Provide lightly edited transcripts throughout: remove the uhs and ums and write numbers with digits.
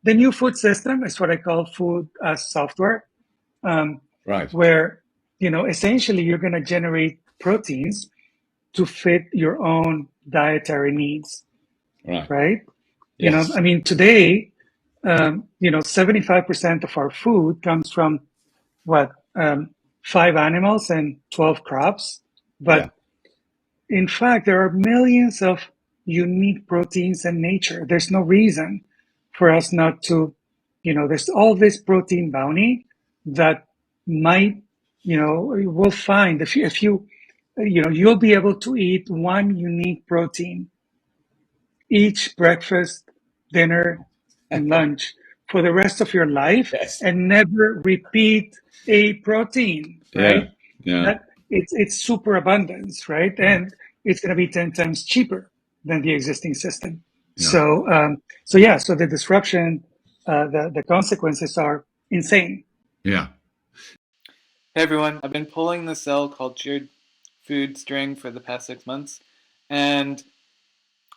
the new food system is what I call food as software, Right. where, essentially you're going to generate proteins to fit your own dietary needs, Right. right? Yes. I mean, today, 75% of our food comes from what, 5 animals and 12 crops. Yeah. But in fact, there are millions of unique proteins in nature. There's no reason for us not to, there's all this protein bounty that might, we'll find if you, you'll be able to eat one unique protein each breakfast, dinner, and lunch for the rest of your life Yes. and never repeat a protein, Yeah. right? Yeah. That it's super abundance, right? And it's going to be 10 times cheaper than the existing system. Yeah. So the disruption, the consequences are insane. Yeah. Hey everyone, I've been pulling the cell cultured food string for the past 6 months, and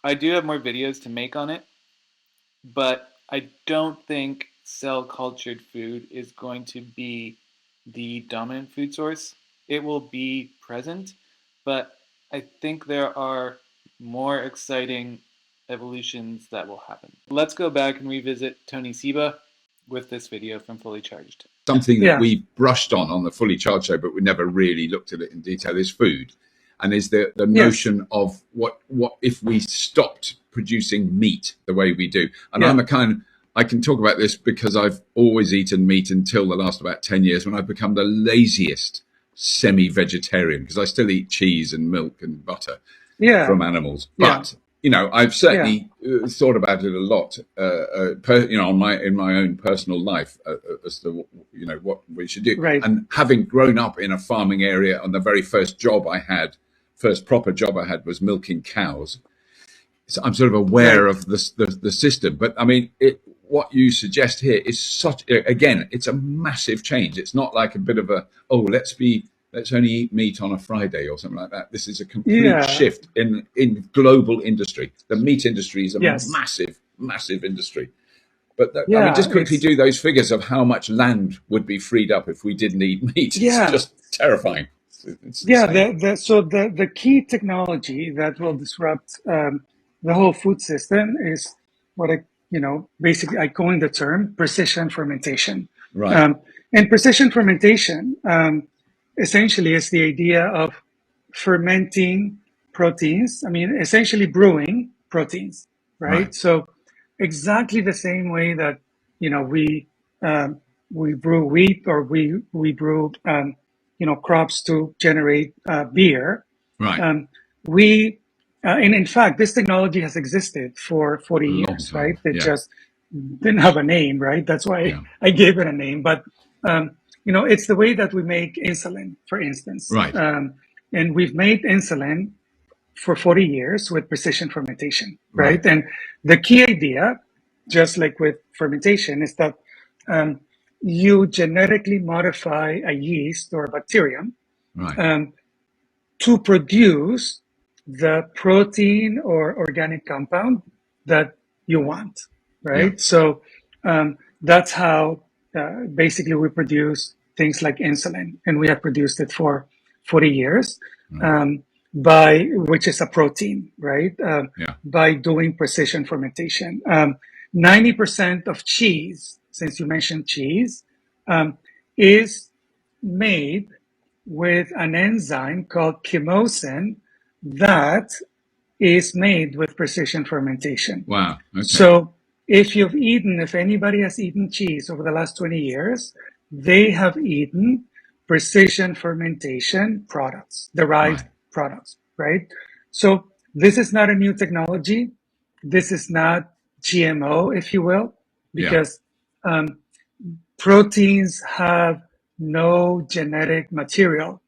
I do have more videos to make on it, but I don't think cell cultured food is going to be the dominant food source. It will be present, but I think there are more exciting evolutions that will happen. Let's go back and revisit Tony Seba with this video from Fully Charged. Something that Yeah. we brushed on the Fully Charged show, but we never really looked at it in detail, is food. And is the notion of what if we stopped producing meat the way we do. And I can talk about this because I've always eaten meat until the last about 10 years when I've become the laziest semi-vegetarian, because I still eat cheese and milk and butter from animals. But I've certainly thought about it a lot, in my own personal life as to what we should do. Right. And having grown up in a farming area, and the very first proper job I had was milking cows. So I'm sort of aware of the system. But I mean, what you suggest here is it's a massive change. It's not like a bit of let's only eat meat on a Friday or something like that. This is a complete shift in global industry. The meat industry is a massive, massive industry. But just quickly do those figures of how much land would be freed up if we didn't eat meat. It's just terrifying. The key technology that will disrupt the whole food system is what basically I coined the term precision fermentation. Right. And precision fermentation essentially is the idea of fermenting proteins. I mean, essentially brewing proteins, right? So exactly the same way that we brew wheat, or we brew crops to generate beer. Right. And in fact, this technology has existed for 40 years, right? It just didn't have a name, right? That's why I gave it a name. But, it's the way that we make insulin, for instance. Right. And we've made insulin for 40 years with precision fermentation, right? And the key idea, just like with fermentation, is that you genetically modify a yeast or a bacterium to produce the protein or organic compound that you want, right? Yeah. So that's how basically we produce things like insulin, and we have produced it for 40 years, which is a protein, right? By doing precision fermentation. 90% of cheese, since you mentioned cheese, is made with an enzyme called chymosin that is made with precision fermentation. Wow. Okay. So if anybody has eaten cheese over the last 20 years, they have eaten precision fermentation products, derived products, right? So this is not a new technology. This is not GMO, if you will, because proteins have no genetic material.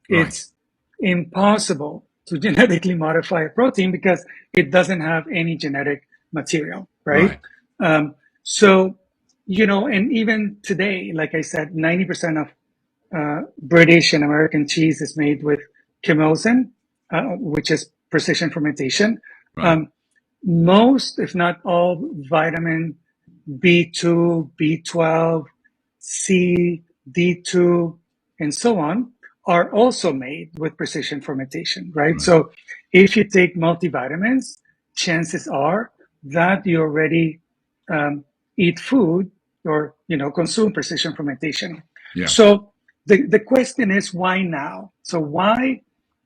It's impossible to genetically modify a protein because it doesn't have any genetic material, right? And even today, like I said, 90% of British and American cheese is made with chymosin, which is precision fermentation. Most, if not all, vitamin B2, B12, C, D2, and so on, are also made with precision fermentation, right? So if you take multivitamins, chances are that you already eat food or consume precision fermentation. Yeah. So the question is, why now? So why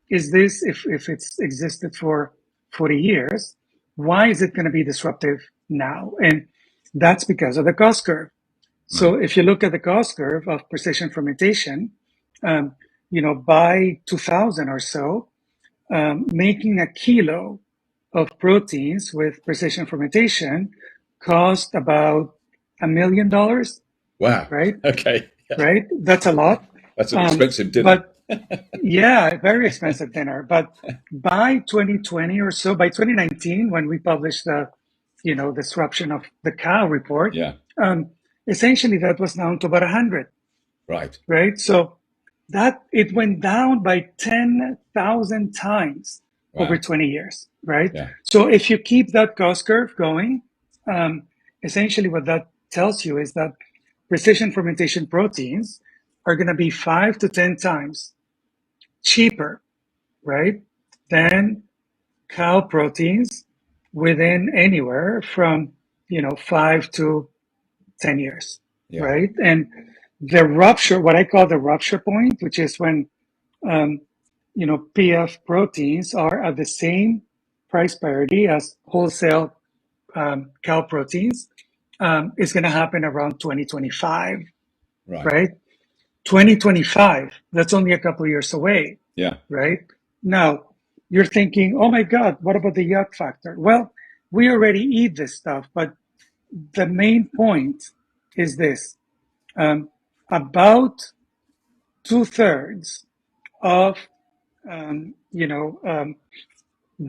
is this, if it's existed for 40 years, why is it going to be disruptive now? And that's because of the cost curve. So if you look at the cost curve of precision fermentation, by 2000 or so, making a kilo of proteins with precision fermentation cost about $1 million, Wow. right? Okay. Right? That's a lot. That's an expensive dinner. But yeah, very expensive dinner. But by 2020 or so, by 2019, when we published the, disruption of the cow report, Yeah. essentially that was down to about 100, Right. right? So that it went down by 10,000 times over 20 years, right? Yeah. So if you keep that cost curve going, essentially what that tells you is that precision fermentation proteins are going to be 5 to 10 times cheaper, right, than cow proteins within anywhere from 5 to 10 years, Yeah. right? And the rupture, what I call the rupture point, which is when PF proteins are at the same price parity as wholesale cow proteins, is going to happen around 2025, Right. right? 2025, that's only a couple of years away. Yeah. Right? Now, you're thinking, oh my God, what about the yuck factor? Well, we already eat this stuff, but the main point is this. About 2/3 of,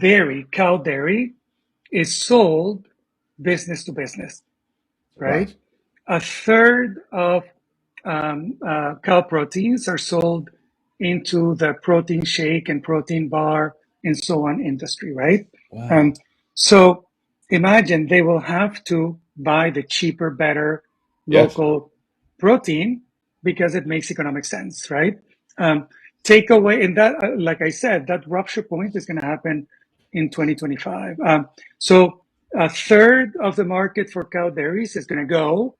dairy, cow dairy, is sold business to business, right? A third of cow proteins are sold into the protein shake and protein bar and so on industry, right? Wow. So imagine they will have to buy the cheaper, better Yes. local protein because it makes economic sense, right? Take away, and that, like I said, that rupture point is going to happen in 2025. So a third of the market for cow dairies is going to go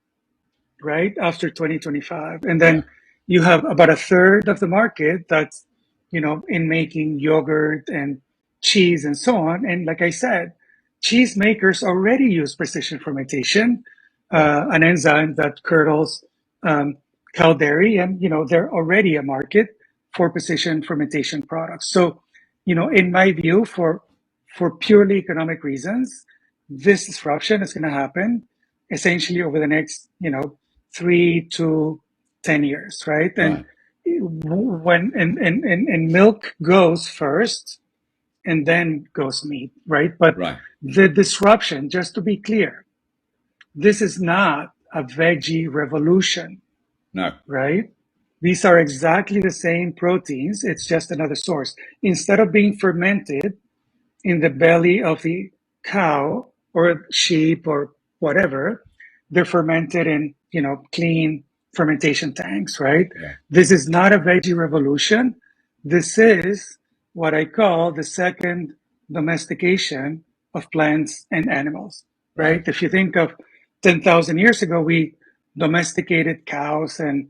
right after 2025, and then you have about a third of the market that's in making yogurt and cheese and so on. And like I said, cheese makers already use precision fermentation, an enzyme that curdles cow dairy, and they're already a market for precision fermentation products. So in my view, for purely economic reasons, this disruption is going to happen essentially over the next 3 to 10 years, right? And when and milk goes first and then goes meat, right? But the disruption, just to be clear, this is not a veggie revolution. No. Right? These are exactly the same proteins. It's just another source. Instead of being fermented in the belly of the cow or sheep or whatever, they're fermented in clean fermentation tanks, right? This is not a veggie revolution. This is what I call the second domestication of plants and animals, right? If you think of 10,000 years ago, we domesticated cows and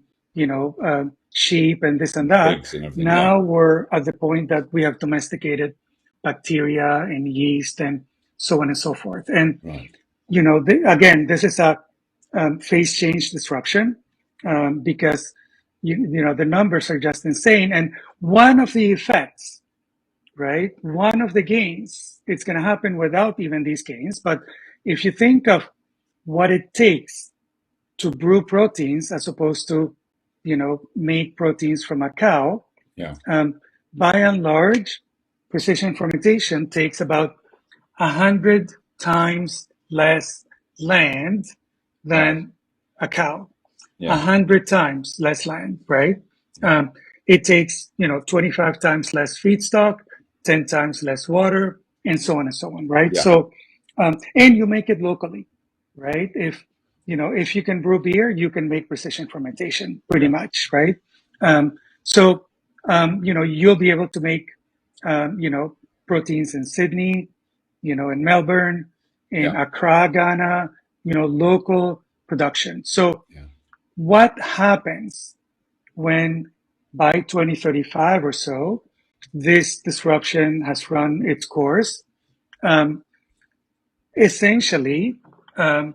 sheep and this and that. Now we're at the point that we have domesticated bacteria and yeast and so on and so forth. And again, this is a phase change disruption because the numbers are just insane. And one of the effects, right? One of the gains, it's going to happen without even these gains. But if you think of what it takes to brew proteins as opposed to, make proteins from a cow, by and large, precision fermentation takes about 100 times less land than a cow. 100 times less land, right? It takes 25 times less feedstock, 10 times less water, and so on and so on, right? So and you make it locally, right? If if you can brew beer, you can make precision fermentation pretty much, right? So, you'll be able to make, proteins in Sydney, in Melbourne, in Yeah. Accra, Ghana, local production. So Yeah. what happens when by 2035 or so, this disruption has run its course? Um, Essentially, um,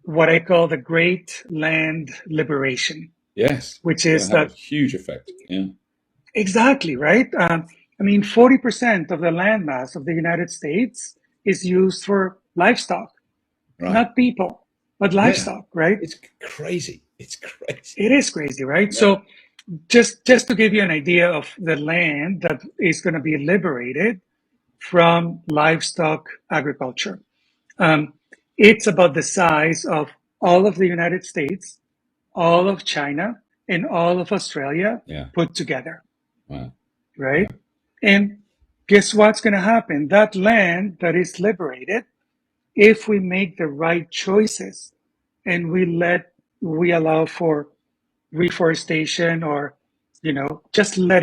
what I call the Great Land Liberation, Yes. which It's going is to have a that huge effect. Yeah. exactly right. 40% of the landmass of the United States is used for livestock, Right. not people, but Yeah. livestock, right? It's crazy. It's crazy. It is crazy, right? Yeah. So just to give you an idea of the land that is going to be liberated from livestock agriculture, um, it's about the size of all of the United States, all of China, and all of Australia Yeah. put together, Wow. right? And guess what's going to happen? That land that is liberated, if we make the right choices and we allow for reforestation or, just let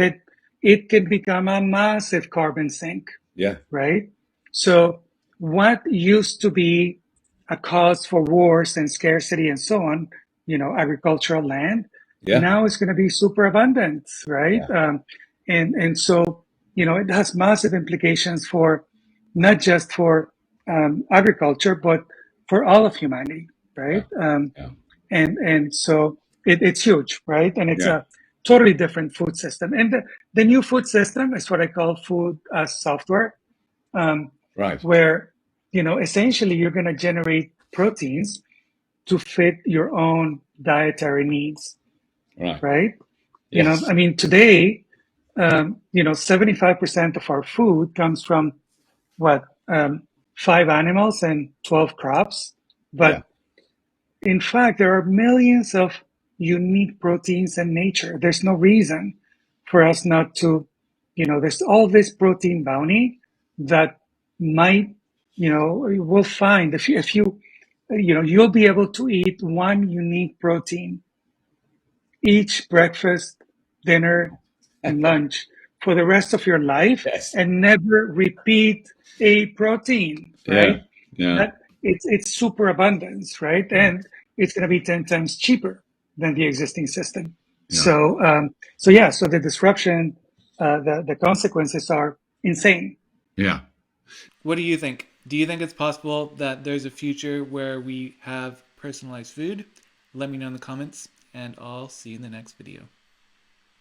it can become a massive carbon sink, Yeah. right? So what used to be a cause for wars and scarcity and so on, agricultural land, Yeah. now is going to be super abundant, right? Yeah. And so, it has massive implications for not just for agriculture, but for all of humanity, Yeah. right? Yeah. And so it's huge, right? And it's Yeah. a totally different food system. And the new food system is what I call food as software, um, Right. where essentially you're going to generate proteins to fit your own dietary needs, Right. right? Yes. Today, 75% of our food comes from what, 5 animals and 12 crops, Yeah. but in fact, there are millions of unique proteins in nature. There's no reason for us not to, there's all this protein bounty that might, we'll find if you, you'll be able to eat one unique protein each breakfast, dinner, and lunch for the rest of your life Yes. and never repeat a protein, Yeah. right? Yeah. That it's super abundance, right? Yeah. And it's going to be 10 times cheaper than the existing system. Yeah. So yeah, so the disruption, the consequences are insane. Yeah. What do you think? Do you think it's possible that there's a future where we have personalized food? Let me know in the comments, and I'll see you in the next video.